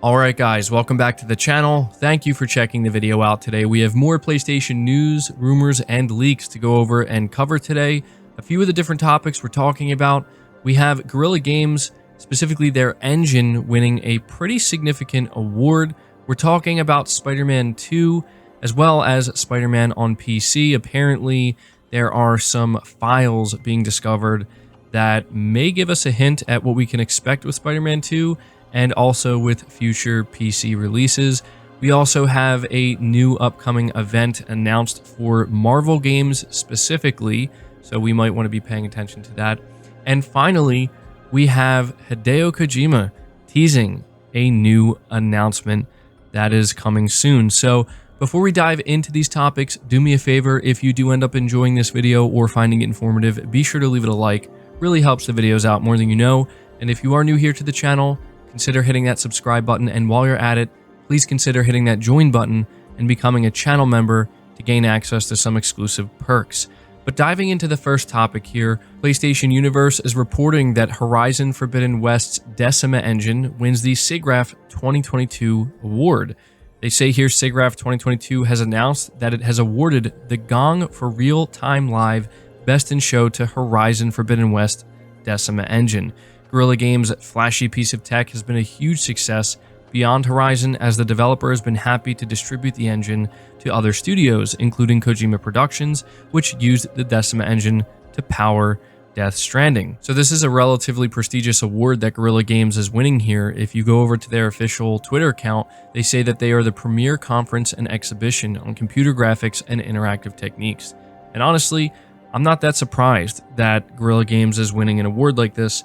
Alright guys, welcome back to the channel. Thank you for checking the video out today. We have more PlayStation news, rumors, and leaks to go over and cover today. A few of the different topics we're talking about. We have Guerrilla Games, specifically their engine, winning a pretty significant award. We're talking about Spider-Man 2, as well as Spider-Man on PC. Apparently, there are some files being discovered that may give us a hint at what we can expect with Spider-Man 2, and also with future PC releases. We also have a new upcoming event announced for Marvel games specifically, so we might want to be paying attention to that. And finally, we have Hideo Kojima teasing a new announcement that is coming soon. So before we dive into these topics, do me a favor, if you do end up enjoying this video or finding it informative, be sure to leave it a like. Really helps the videos out more than you know. And if you are new here to the channel, consider hitting that subscribe button, and while you're at it, please consider hitting that join button and becoming a channel member to gain access to some exclusive perks. But diving into the first topic here, PlayStation Universe is reporting that Horizon Forbidden West's Decima engine wins the SIGGRAPH 2022 award. They say here SIGGRAPH 2022 has announced that it has awarded the Gong for Real-Time Live Best in Show to Horizon Forbidden West Decima engine. Guerrilla Games' flashy piece of tech has been a huge success beyond Horizon, as the developer has been happy to distribute the engine to other studios, including Kojima Productions, which used the Decima engine to power Death Stranding. So this is a relatively prestigious award that Guerrilla Games is winning here. If you go over to their official Twitter account, they say that they are the premier conference and exhibition on computer graphics and interactive techniques. And honestly, I'm not that surprised that Guerrilla Games is winning an award like this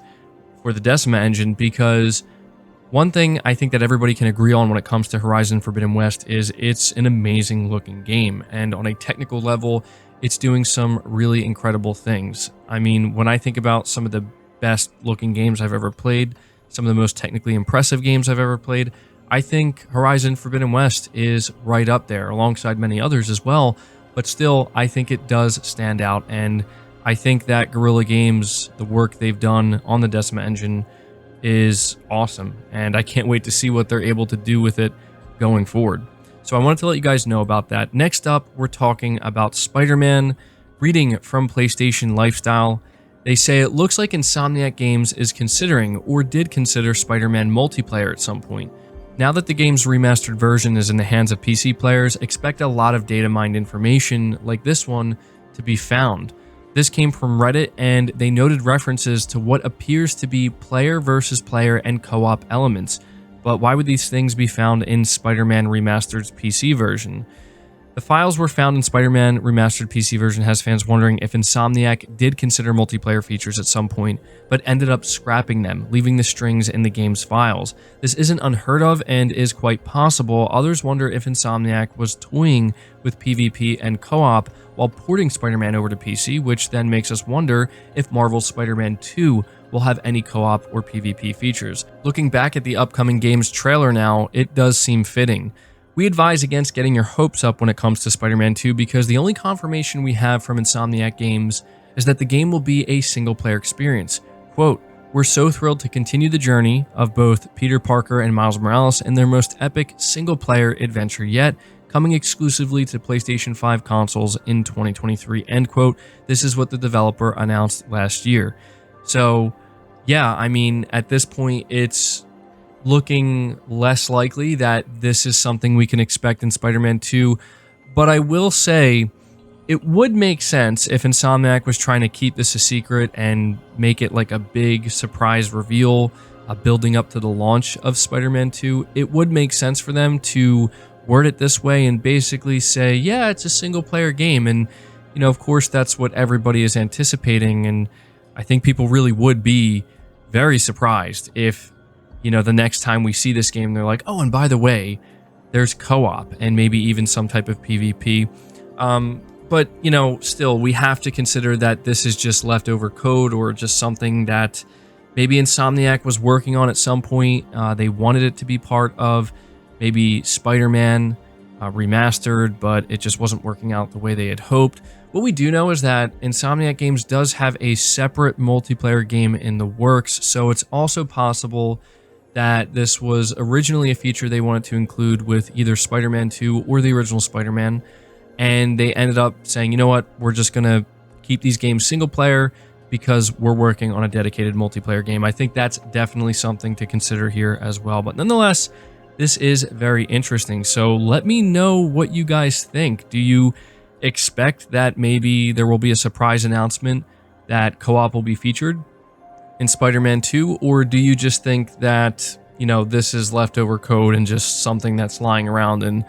for the Decima engine, because one thing I think that everybody can agree on when it comes to Horizon Forbidden West is it's an amazing looking game, and on a technical level, it's doing some really incredible things. I mean, when I think about some of the best looking games I've ever played, some of the most technically impressive games I've ever played, I think Horizon Forbidden West is right up there, alongside many others as well, but still, I think it does stand out, and I think that Guerrilla Games, the work they've done on the Decima engine, is awesome, and I can't wait to see what they're able to do with it going forward. So I wanted to let you guys know about that. Next up, we're talking about Spider-Man. Reading from PlayStation Lifestyle, they say it looks like Insomniac Games is considering, or did consider, Spider-Man multiplayer at some point. Now that the game's remastered version is in the hands of PC players, expect a lot of data mined information like this one to be found. This came from Reddit, and they noted references to what appears to be player versus player and co-op elements. But why would these things be found in Spider-Man Remastered's PC version? The files were found in Spider-Man Remastered PC version has fans wondering if Insomniac did consider multiplayer features at some point, but ended up scrapping them, leaving the strings in the game's files. This isn't unheard of and is quite possible. Others wonder if Insomniac was toying with PvP and co-op while porting Spider-Man over to PC, which then makes us wonder if Marvel's Spider-Man 2 will have any co-op or PvP features. Looking back at the upcoming game's trailer now, it does seem fitting. We advise against getting your hopes up when it comes to Spider-Man 2, because the only confirmation we have from Insomniac Games is that the game will be a single-player experience. Quote, "We're so thrilled to continue the journey of both Peter Parker and Miles Morales in their most epic single-player adventure yet, coming exclusively to PlayStation 5 consoles in 2023, end quote." This is what the developer announced last year. So, yeah, I mean, at this point, it's looking less likely that this is something we can expect in Spider-Man 2, but I will say it would make sense if Insomniac was trying to keep this a secret and make it like a big surprise reveal building up to the launch of Spider-Man 2. It would make sense for them to word it this way and basically say, yeah, it's a single-player game, and, you know, of course, that's what everybody is anticipating, and I think people really would be very surprised if, you know, the next time we see this game, they're like, oh, and by the way, there's co-op and maybe even some type of PvP. But, you know, still, we have to consider that this is just leftover code, or just something that maybe Insomniac was working on at some point. They wanted it to be part of maybe Spider-Man remastered, but it just wasn't working out the way they had hoped. What we do know is that Insomniac Games does have a separate multiplayer game in the works, so it's also possible that this was originally a feature they wanted to include with either Spider-Man 2 or the original Spider-Man, and they ended up saying, you know what, we're just going to keep these games single player because we're working on a dedicated multiplayer game. I think that's definitely something to consider here as well. But nonetheless, this is very interesting. So let me know what you guys think. Do you expect that maybe there will be a surprise announcement that co-op will be featured in Spider-Man 2? Or do you just think that, you know, this is leftover code and just something that's lying around and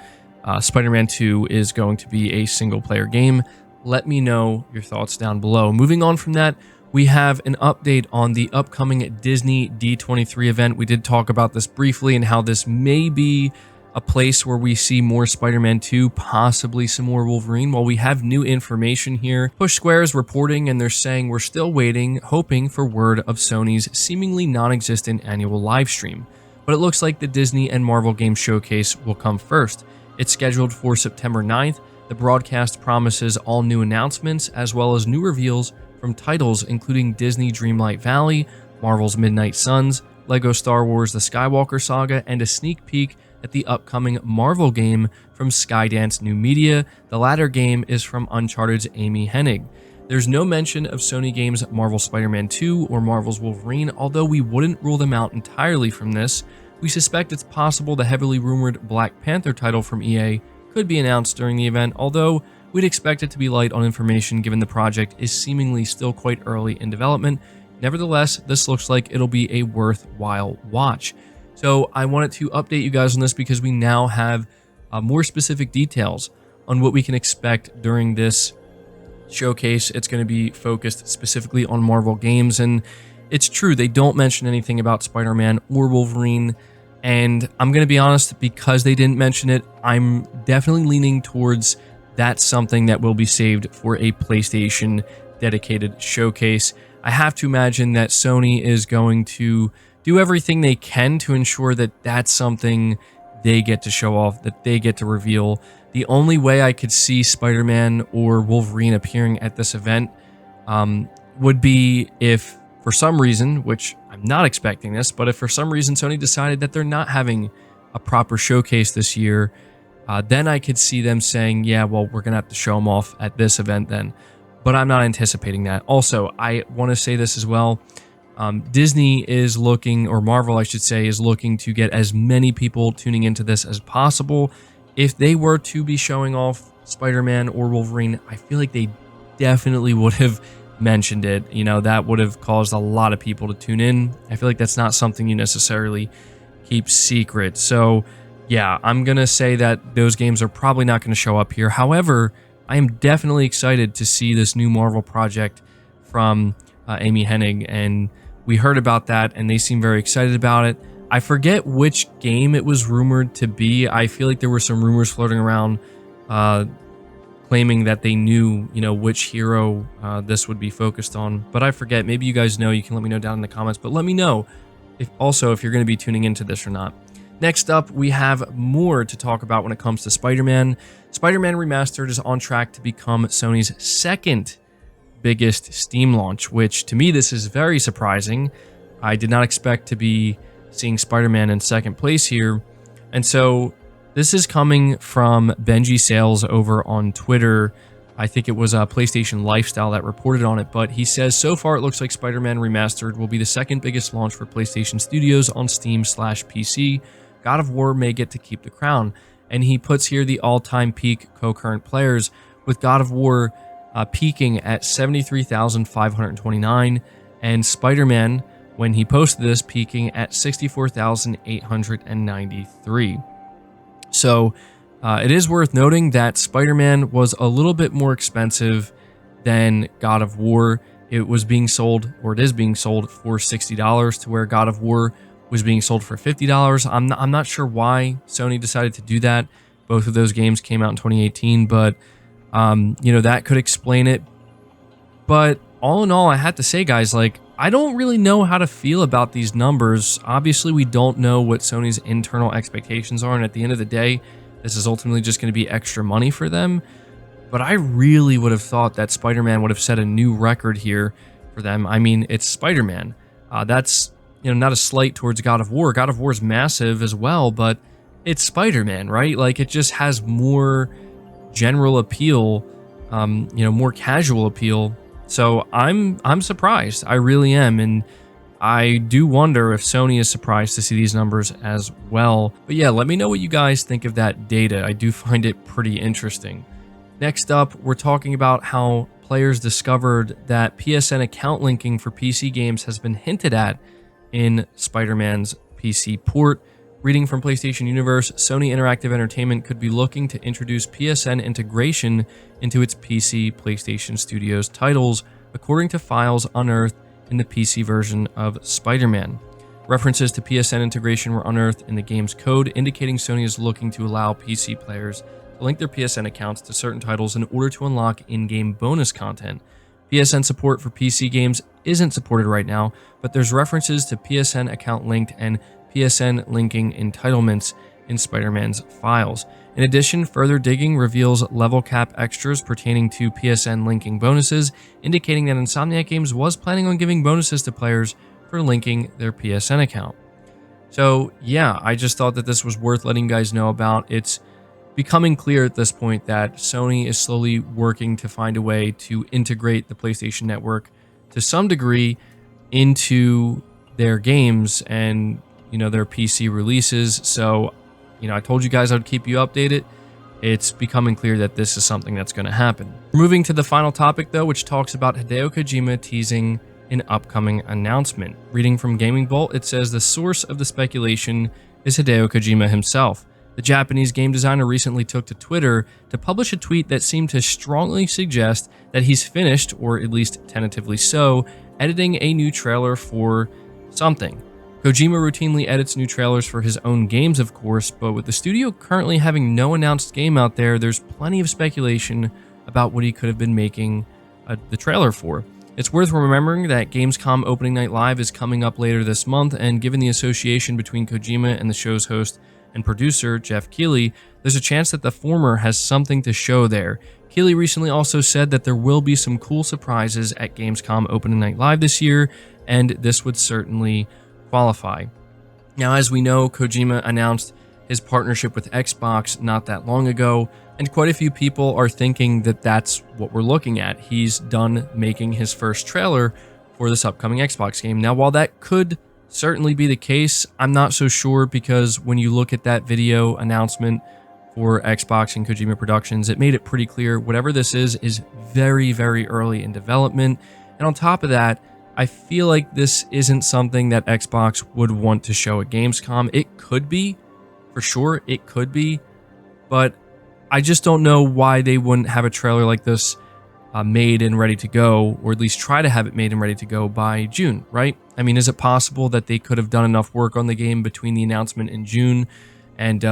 Spider-Man 2 is going to be a single player game? Let me know your thoughts down below. Moving on from that, we have an update on the upcoming Disney D23 event. We did talk about this briefly and how this may be a place where we see more Spider-Man 2, possibly some more Wolverine. Well, we have new information here. Push Square is reporting, and they're saying we're still waiting, hoping for word of Sony's seemingly non-existent annual live stream. But it looks like the Disney and Marvel Game Showcase will come first. It's scheduled for September 9th. The broadcast promises all new announcements, as well as new reveals from titles including Disney Dreamlight Valley, Marvel's Midnight Suns, LEGO Star Wars The Skywalker Saga, and a sneak peek at the upcoming Marvel game from Skydance New Media. The latter game is from Uncharted's Amy Hennig. There's no mention of Sony Games' Marvel Spider-Man 2 or Marvel's Wolverine, although we wouldn't rule them out entirely from this. We suspect it's possible the heavily rumored Black Panther title from EA could be announced during the event, although we'd expect it to be light on information given the project is seemingly still quite early in development. Nevertheless, this looks like it'll be a worthwhile watch. So I wanted to update you guys on this because we now have more specific details on what we can expect during this showcase. It's going to be focused specifically on Marvel games, and it's true, they don't mention anything about Spider-Man or Wolverine, and I'm going to be honest, because they didn't mention it, I'm definitely leaning towards that's something that will be saved for a PlayStation dedicated showcase. I have to imagine that Sony is going to do everything they can to ensure that that's something they get to show off, that they get to reveal. The only way I could see Spider-Man or Wolverine appearing at this event would be if, for some reason, which I'm not expecting this, but if for some reason Sony decided that they're not having a proper showcase this year, then I could see them saying, yeah, well, we're going to have to show them off at this event then. But I'm not anticipating that. Also, I want to say this as well. Disney is looking, or Marvel, I should say, is looking to get as many people tuning into this as possible. If they were to be showing off Spider-Man or Wolverine, I feel like they definitely would have mentioned it. You know, that would have caused a lot of people to tune in. I feel like that's not something you necessarily keep secret. So, yeah, I'm going to say that those games are probably not going to show up here. However, I am definitely excited to see this new Marvel project from Amy Hennig, and we heard about that, and they seem very excited about it. I forget which game it was rumored to be. I feel like there were some rumors floating around claiming that they knew, you know, which hero this would be focused on. But I forget. Maybe you guys know. You can let me know down in the comments. But let me know if you're going to be tuning into this or not. Next up, we have more to talk about when it comes to Spider-Man. Spider-Man Remastered is on track to become Sony's second biggest Steam launch, which to me, this is very surprising. I did not expect to be seeing Spider-Man in second place here. And so this is coming from Benji Sales over on Twitter. I think it was PlayStation Lifestyle that reported on it, but he says, so far it looks like Spider-Man Remastered will be the second biggest launch for PlayStation Studios on Steam/PC. God of War may get to keep the crown. And he puts here the all-time peak concurrent players, with God of War peaking at 73,529, and Spider-Man, when he posted this, peaking at 64,893. So it is worth noting that Spider-Man was a little bit more expensive than God of War. It was being sold, or it is being sold, for $60, to where God of War was being sold for $50. I'm not sure why Sony decided to do that. Both of those games came out in 2018, but you know, that could explain it. But all in all, I had to say, guys, like, I don't really know how to feel about these numbers. Obviously, we don't know what Sony's internal expectations are, and at the end of the day, this is ultimately just going to be extra money for them. But I really would have thought that Spider-Man would have set a new record here for them. I mean, it's Spider-Man. That's not a slight towards God of War. God of War is massive as well, but it's Spider-Man, right? Like, it just has more general appeal, more casual appeal. So I'm surprised. I really am, and I do wonder if Sony is surprised to see these numbers as well. But yeah, let me know what you guys think of that data. I do find it pretty interesting. Next up, we're talking about how players discovered that PSN account linking for PC games has been hinted at in Spider-Man's PC port. Reading from PlayStation Universe, Sony Interactive Entertainment could be looking to introduce PSN integration into its PC PlayStation Studios titles, according to files unearthed in the PC version of Spider-Man. References to PSN integration were unearthed in the game's code, indicating Sony is looking to allow PC players to link their PSN accounts to certain titles in order to unlock in-game bonus content. PSN support for PC games isn't supported right now, but there's references to PSN account linked and PSN linking entitlements in Spider-Man's files. In addition, further digging reveals level cap extras pertaining to PSN linking bonuses, indicating that Insomniac Games was planning on giving bonuses to players for linking their PSN account. So yeah, I just thought that this was worth letting you guys know about. It's becoming clear at this point that Sony is slowly working to find a way to integrate the PlayStation Network to some degree into their games and their PC releases. So I told you guys I'd keep you updated. It's becoming clear that this is something that's going to happen. Moving to the final topic though, which talks about Hideo Kojima teasing an upcoming announcement. Reading from Gaming Vault, it says the source of the speculation is Hideo Kojima himself. The Japanese game designer recently took to Twitter to publish a tweet that seemed to strongly suggest that he's finished, or at least tentatively so, editing a new trailer for something. Kojima routinely edits new trailers for his own games, of course, but with the studio currently having no announced game out there, there's plenty of speculation about what he could have been making the trailer for. It's worth remembering that Gamescom Opening Night Live is coming up later this month, and given the association between Kojima and the show's host and producer, Jeff Keighley, there's a chance that the former has something to show there. Keighley recently also said that there will be some cool surprises at Gamescom Opening Night Live this year, and this would certainly qualify. Now, as we know, Kojima announced his partnership with Xbox not that long ago, and quite a few people are thinking that that's what we're looking at. He's done making his first trailer for this upcoming Xbox game. Now, while that could certainly be the case, I'm not so sure, because when you look at that video announcement for Xbox and Kojima Productions, it made it pretty clear whatever this is very, very early in development. And on top of that, I feel like this isn't something that Xbox would want to show at Gamescom. It could be, for sure, it could be, but I just don't know why they wouldn't have a trailer like this made and ready to go, or at least try to have it made and ready to go by June, right? I mean, is it possible that they could have done enough work on the game between the announcement in June and,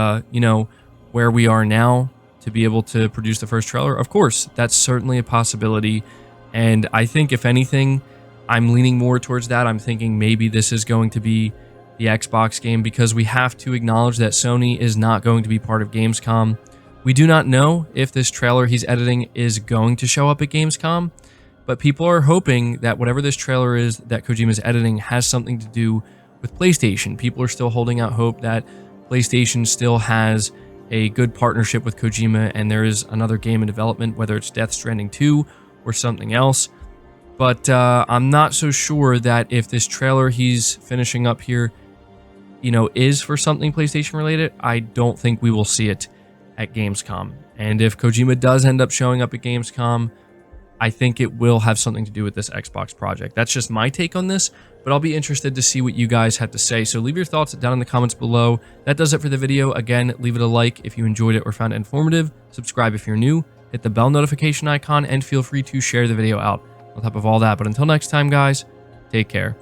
where we are now to be able to produce the first trailer? Of course, that's certainly a possibility, and I think, if anything, I'm leaning more towards that. I'm thinking maybe this is going to be the Xbox game, because we have to acknowledge that Sony is not going to be part of Gamescom. We do not know if this trailer he's editing is going to show up at Gamescom, but people are hoping that whatever this trailer is that Kojima's editing has something to do with PlayStation. People are still holding out hope that PlayStation still has a good partnership with Kojima and there is another game in development, whether it's Death Stranding 2 or something else. But I'm not so sure that if this trailer he's finishing up here, is for something PlayStation related, I don't think we will see it at Gamescom. And if Kojima does end up showing up at Gamescom, I think it will have something to do with this Xbox project. That's just my take on this, but I'll be interested to see what you guys have to say. So leave your thoughts down in the comments below. That does it for the video. Again, leave it a like if you enjoyed it or found it informative. Subscribe if you're new. Hit the bell notification icon and feel free to share the video out on top of all that. But until next time, guys, take care.